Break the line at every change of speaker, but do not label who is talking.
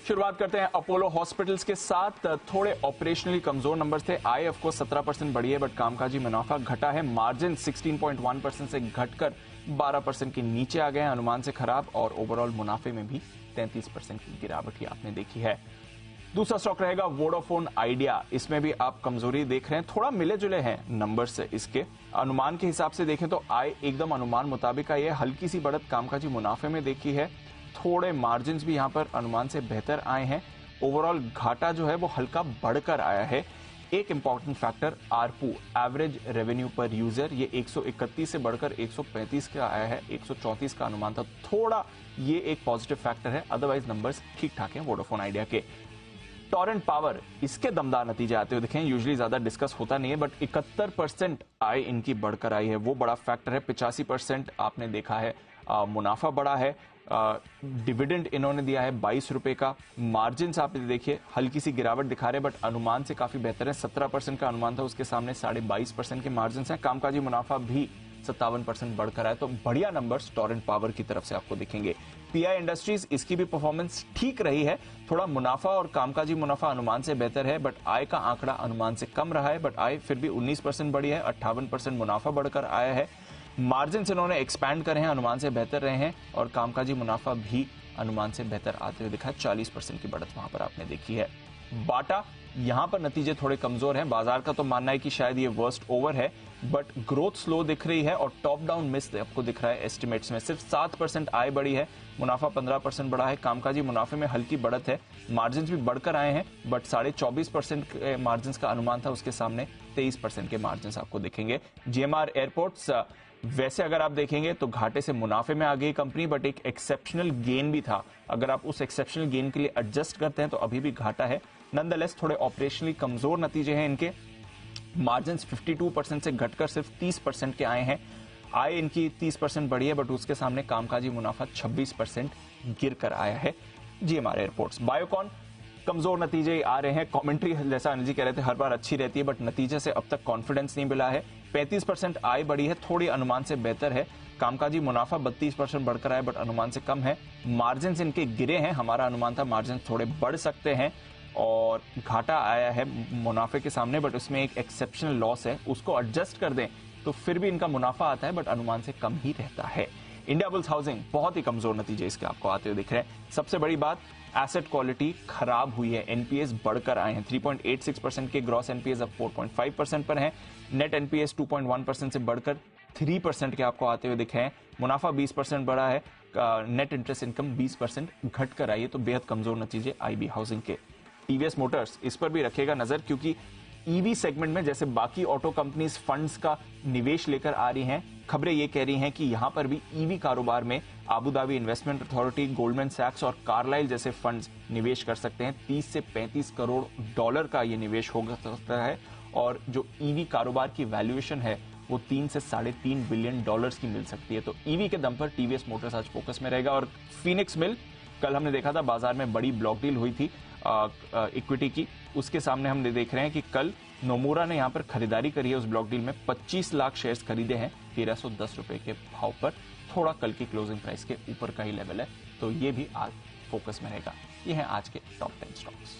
शुरुआत करते हैं अपोलो हॉस्पिटल्स के साथ। थोड़े ऑपरेशनली कमजोर नंबर्स थे। आय ऑफ कोर्स 17% बढ़ी है, बट कामकाजी मुनाफा घटा है। मार्जिन 16.1% से घटकर 12% के नीचे आ गए हैं, अनुमान से खराब। और ओवरऑल मुनाफे में भी 33% की गिरावट ही आपने देखी है। दूसरा स्टॉक रहेगा वोडाफोन आइडिया। इसमें भी आप कमजोरी देख रहे हैं, थोड़ा मिले जुले हैं नंबर्स इसके। अनुमान के हिसाब से देखें तो आय एकदम अनुमान मुताबिक आई है, हल्की सी बढ़त कामकाजी मुनाफे में देखी है। थोड़े मार्जिन्स भी यहां पर अनुमान से बेहतर आए हैं। ओवरऑल घाटा जो है वो हल्का बढ़कर आया है। एक important factor ARPU, average revenue पर यूजर, ये 131 से बढ़कर 135 का आया है। 134 का अनुमान था, थोड़ा ये एक पॉजिटिव फैक्टर है। अदरवाइज नंबर्स ठीक ठाक हैं वोडाफोन आइडिया के। टॉरेंट पावर, इसके दमदार नतीजे आते हुए दिखे। यूजुअली ज्यादा डिस्कस होता नहीं है, बट 71% आय इनकी बढ़कर आई है, वो बड़ा फैक्टर है। 85% आपने देखा है मुनाफा बढ़ा है। डिविडेंड इन्होंने दिया है 22 रुपए का। मार्जिन आप देखिए हल्की सी गिरावट दिखा रहे हैं, बट अनुमान से काफी बेहतर है। 17% का अनुमान था, उसके सामने 22.5% के मार्जिन हैं। कामकाजी मुनाफा भी 57% बढ़कर आया, तो बढ़िया नंबर्स टॉरेंट पावर की तरफ से आपको दिखेंगे। पीआई इंडस्ट्रीज, इसकी भी परफॉर्मेंस ठीक रही है। थोड़ा मुनाफा और कामकाजी मुनाफा अनुमान से बेहतर है, बट आय का आंकड़ा अनुमान से कम रहा है। बट आय फिर भी 19% बढ़ी है, 58% मुनाफा बढ़कर आया है। मार्जिन इन्होंने एक्सपैंड करे हैं, अनुमान से बेहतर रहे हैं। और कामकाजी मुनाफा भी अनुमान से बेहतर आते हुए दिखा है। 40% की बढ़त वहां पर आपने देखी है। बाटा, यहां पर नतीजे थोड़े कमजोर हैं। बाजार का तो मानना है कि शायद ये वर्स्ट ओवर है, बट ग्रोथ स्लो दिख रही है और टॉप डाउन मिस आपको दिख रहा है एस्टिमेट्स में। सिर्फ 7% आय बढ़ी है, मुनाफा 15% बढ़ा है। कामकाजी मुनाफे में हल्की बढ़त है, मार्जिन भी बढ़कर आए हैं, बट 24.5% मार्जिन का अनुमान था, उसके सामने 23% के मार्जिन आपको दिखेंगे। जीएमआर एयरपोर्ट्स, वैसे अगर आप देखेंगे तो घाटे से मुनाफे में आ गई कंपनी, बट एक एक्सेप्शनल गेन भी था। अगर आप उस एक्सेप्शनल गेन के लिए एडजस्ट करते हैं तो अभी भी घाटा है। नंदलेस थोड़े ऑपरेशनली कमजोर नतीजे हैं इनके। मार्जिन 52% से घटकर सिर्फ 30% के आए हैं। आय इनकी 30% बढ़ी है, बट उसके सामने कामकाजी मुनाफा 26% गिर कर आया है। GMR airports. बायोकॉन, कमजोर नतीजे आ रहे हैं। कमेंट्री जैसा अनिल जी कह रहे थे हर बार अच्छी रहती है, बट नतीजे से अब तक कॉन्फिडेंस नहीं मिला है। 35% आय बढ़ी है, थोड़ी अनुमान से बेहतर है। कामकाजी मुनाफा 32% बढ़कर आया, बट अनुमान से कम है। मार्जिन इनके गिरे हैं, हमारा अनुमान था मार्जिन थोड़े बढ़ सकते हैं। और घाटा आया है मुनाफे के सामने, बट उसमें एक एक्सेप्शनल लॉस है, उसको एडजस्ट कर दें तो फिर भी इनका मुनाफा आता है, बट अनुमान से कम ही रहता है। इंडिया बुल्स हाउसिंग, बहुत ही कमजोर नतीजे इसके आपको आते हुए दिख रहे हैं। सबसे बड़ी बात, एसेट क्वालिटी खराब हुई है। एनपीएस बढ़कर आए हैं, 3.86% के ग्रॉस एनपीएस अब 4.5% पर हैं। नेट एनपीएस 2.1% से बढ़कर 3% के आपको आते हुए दिखे हैं। मुनाफा 20% बढ़ा है। नेट इंटरेस्ट इनकम 20% घटकर आई है, तो बेहद कमजोर नतीजे आईबी हाउसिंग के। टीवीएस मोटर्स, इस पर भी रखेगा नजर, क्योंकि ईवी सेगमेंट में जैसे बाकी ऑटो कंपनीज फंड्स का निवेश लेकर आ रही हैं, खबरें ये कह रही हैं कि यहां पर भी ईवी कारोबार में Abu Dhabi Investment Authority, Goldman सैक्स और कार्लाइल जैसे फंड्स निवेश कर सकते हैं। 30 से 35 करोड़ डॉलर का ये निवेश हो सकता है। और जो ईवी कारोबार की वैल्यूएशन है वो 3 से 3.5 बिलियन डॉलर्स की मिल सकती है। तो ईवी के दम पर टीवीएस मोटर्स आज फोकस में रहेगा। और फीनिक्स मिल, कल हमने देखा था बाजार में बड़ी ब्लॉक डील हुई थी इक्विटी की, उसके सामने हमने देख रहे हैं कि कल नोमुरा ने यहां पर खरीदारी करी है। उस ब्लॉक डील में 25 लाख शेयर्स खरीदे हैं 1310 रुपए के भाव पर। थोड़ा कल की क्लोजिंग प्राइस के ऊपर का ही लेवल है, तो ये भी आज फोकस में रहेगा। ये है आज के टॉप 10 स्टॉक्स।